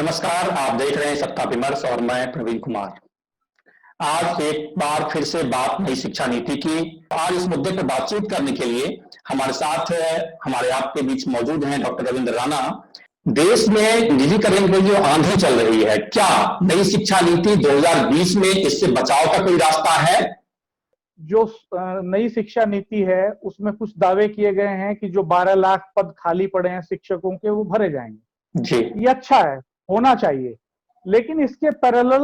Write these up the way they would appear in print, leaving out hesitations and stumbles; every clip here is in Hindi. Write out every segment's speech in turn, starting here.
नमस्कार, आप देख रहे हैं सत्ता विमर्श और मैं प्रवीण कुमार। आज एक बार फिर से बात नई शिक्षा नीति की। आज इस मुद्दे पर बातचीत करने के लिए हमारे साथ हमारे आपके बीच मौजूद हैं डॉक्टर रविंद्र राणा। देश में निजीकरण की जो आंधी चल रही है, क्या नई शिक्षा नीति 2020 में इससे बचाव का कोई रास्ता है? जो नई शिक्षा नीति है उसमें कुछ दावे किए गए हैं कि जो 12 लाख पद खाली पड़े हैं शिक्षकों के, वो भरे जाएंगे जी। ये अच्छा है, होना चाहिए। लेकिन इसके पैरेलल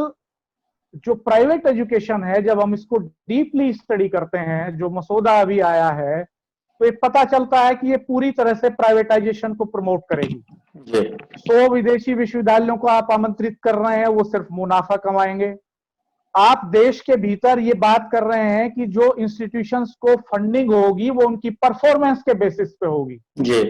जो प्राइवेट एजुकेशन है, जब हम इसको डीपली स्टडी करते हैं, जो मसौदा अभी आया है, तो ये पता चलता है कि ये पूरी तरह से प्राइवेटाइजेशन को प्रमोट करेगी। 100 विदेशी विश्वविद्यालयों को आप आमंत्रित कर रहे हैं, वो सिर्फ मुनाफा कमाएंगे। आप देश के भीतर ये बात कर रहे हैं कि जो इंस्टीट्यूशंस को फंडिंग होगी वो उनकी परफॉर्मेंस के बेसिस पे होगी। जी।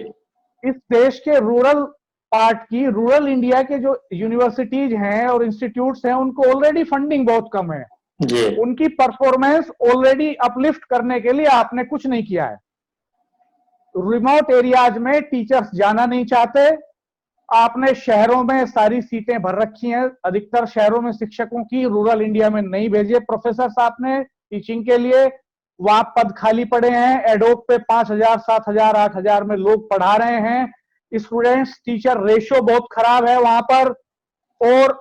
इस देश के रूरल पार्ट की, रूरल इंडिया के जो यूनिवर्सिटीज हैं और इंस्टीट्यूट्स हैं, उनको ऑलरेडी फंडिंग बहुत कम है। जी। उनकी परफॉर्मेंस ऑलरेडी अपलिफ्ट करने के लिए आपने कुछ नहीं किया है। रिमोट एरियाज में टीचर्स जाना नहीं चाहते। आपने शहरों में सारी सीटें भर रखी हैं, अधिकतर शहरों में शिक्षकों की, रूरल इंडिया में नहीं भेजे प्रोफेसर आपने टीचिंग के लिए। वहां पद खाली पड़े हैं, एडोप पे 5,000, 7,000, 8,000 में लोग पढ़ा रहे हैं। स्टूडेंट्स टीचर रेशियो बहुत खराब है वहां पर, और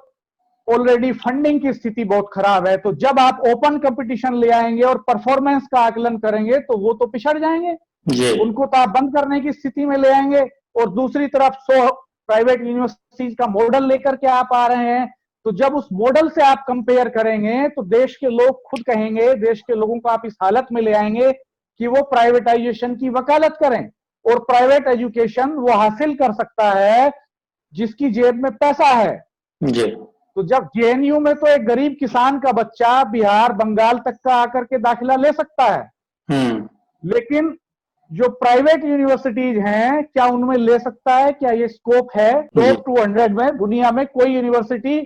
ऑलरेडी फंडिंग की स्थिति बहुत खराब है। तो जब आप ओपन कंपटीशन ले आएंगे और परफॉर्मेंस का आकलन करेंगे तो वो तो पिछड़ जाएंगे, उनको तो आप बंद करने की स्थिति में ले आएंगे। और दूसरी तरफ 100 प्राइवेट यूनिवर्सिटीज का मॉडल लेकर के आप आ रहे हैं, तो जब उस मॉडल से आप कंपेयर करेंगे तो देश के लोग खुद कहेंगे, देश के लोगों को आप इस हालत में ले आएंगे कि वो प्राइवेटाइजेशन की वकालत करें। और प्राइवेट एजुकेशन वो हासिल कर सकता है जिसकी जेब में पैसा है। जी। तो जब जेएनयू में तो एक गरीब किसान का बच्चा बिहार, बंगाल तक का आकर के दाखिला ले सकता है, लेकिन जो प्राइवेट यूनिवर्सिटीज हैं, क्या उनमें ले सकता है? क्या ये स्कोप है? टॉप 200 में दुनिया में कोई यूनिवर्सिटी,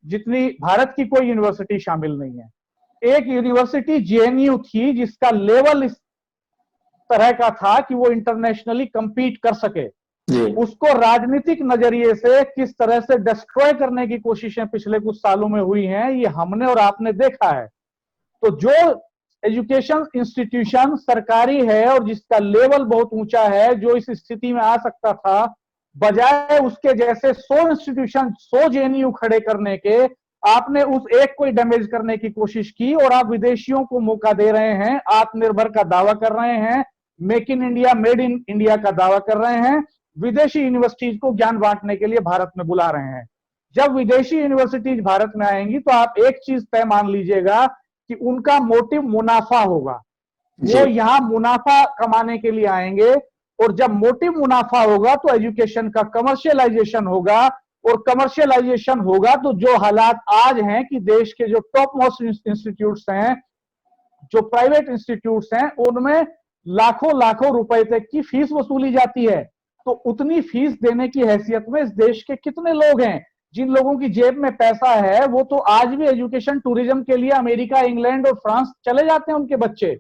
जितनी भारत की कोई यूनिवर्सिटी शामिल नहीं है। एक यूनिवर्सिटी जेएनयू थी जिसका लेवल इस तरह का था कि वो इंटरनेशनली कंपीट कर सके। उसको राजनीतिक नजरिए से किस तरह से डिस्ट्रॉय करने की कोशिशें पिछले कुछ सालों में हुई हैं, ये हमने और आपने देखा है। तो जो एजुकेशन इंस्टीट्यूशन सरकारी है और जिसका लेवल बहुत ऊंचा है, जो इस स्थिति में आ सकता था, बजाय उसके जैसे 100 इंस्टीट्यूशन, 100 जेएनयू खड़े करने के, आपने उस एक को डैमेज करने की कोशिश की। और आप विदेशियों को मौका दे रहे हैं, आत्मनिर्भर का दावा कर रहे हैं, make in India, made in India का दावा कर रहे हैं, विदेशी यूनिवर्सिटीज को ज्ञान बांटने के लिए भारत में बुला रहे हैं। जब विदेशी यूनिवर्सिटीज भारत में आएंगी तो आप एक चीज तय मान लीजिएगा कि उनका मोटिव मुनाफा होगा। वो यहां मुनाफा कमाने के लिए आएंगे, और जब मोटिव मुनाफा होगा तो एजुकेशन का कमर्शियलाइजेशन होगा, और कमर्शियलाइजेशन होगा तो जो हालात आज हैं कि देश के जो टॉप मोस्ट इंस्टीट्यूट्स हैं, जो प्राइवेट इंस्टीट्यूट्स हैं, उनमें लाखों लाखों रुपए तक की फीस वसूली जाती है। तो उतनी फीस देने की हैसियत में इस देश के कितने लोग हैं? जिन लोगों की जेब में पैसा है वो तो आज भी एजुकेशन टूरिज्म के लिए अमेरिका, इंग्लैंड और फ्रांस चले जाते हैं उनके बच्चे।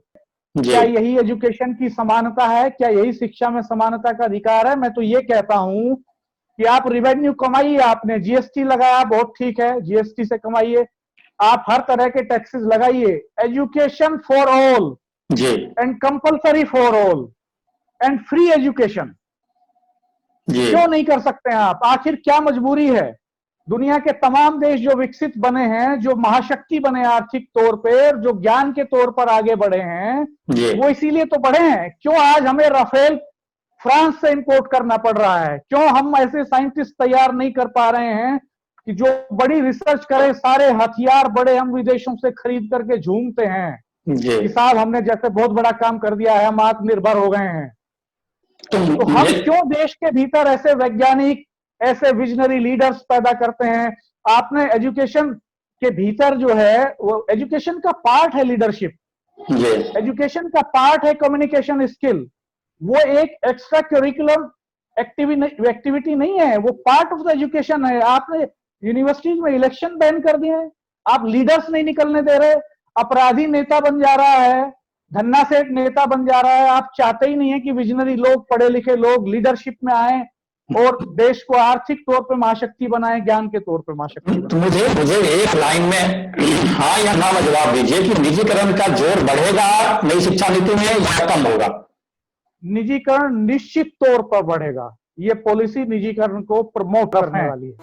क्या यही एजुकेशन की समानता है? क्या यही शिक्षा में समानता का अधिकार है? मैं तो ये कहता हूं कि आप रेवेन्यू कमाइए, आपने जीएसटी लगाया, बहुत ठीक है, जीएसटी से कमाइए, आप हर तरह के टैक्सेस लगाइए। Education for all and compulsory for all and free education क्यों नहीं कर सकते हैं आप? आखिर क्या मजबूरी है? दुनिया के तमाम देश जो विकसित बने हैं, जो महाशक्ति बने आर्थिक तौर पे, जो ज्ञान के तौर पर आगे बढ़े हैं, वो इसीलिए तो बढ़े हैं। क्यों आज हमें राफेल फ्रांस से इंपोर्ट करना पड़ रहा है? क्यों हम ऐसे साइंटिस्ट तैयार नहीं कर पा रहे हैं कि जो बड़ी रिसर्च करें? सारे हथियार बड़े हम विदेशों से खरीद करके झूमते हैं कि साहब हमने जैसे बहुत बड़ा काम कर दिया है, हम आत्मनिर्भर हो गए हैं। तो हम क्यों देश के भीतर ऐसे वैज्ञानिक, ऐसे विजनरी लीडर्स पैदा करते हैं? आपने एजुकेशन के भीतर जो है, वो एजुकेशन का पार्ट है लीडरशिप, एजुकेशन का पार्ट है कम्युनिकेशन स्किल। वो एक एक्स्ट्रा करिकुलम एक्टिविटी नहीं है, वो पार्ट ऑफ द एजुकेशन है। आपने यूनिवर्सिटीज में इलेक्शन बैन कर दिए हैं, आप लीडर्स नहीं निकलने दे रहे, अपराधी नेता बन जा रहा है, धन्ना सेठ नेता बन जा रहा है। आप चाहते ही नहीं है कि विजनरी लोग, पढ़े लिखे लोग लीडरशिप में आए। और देश को आर्थिक तौर पे महाशक्ति बनाए, ज्ञान के तौर पे महाशक्ति तो मुझे एक लाइन में हाँ या ना में जवाब दीजिए कि निजीकरण का जोर बढ़ेगा नई शिक्षा नीति में या कम होगा? निजीकरण निश्चित तौर पर बढ़ेगा। ये पॉलिसी निजीकरण को प्रमोट करने वाली है।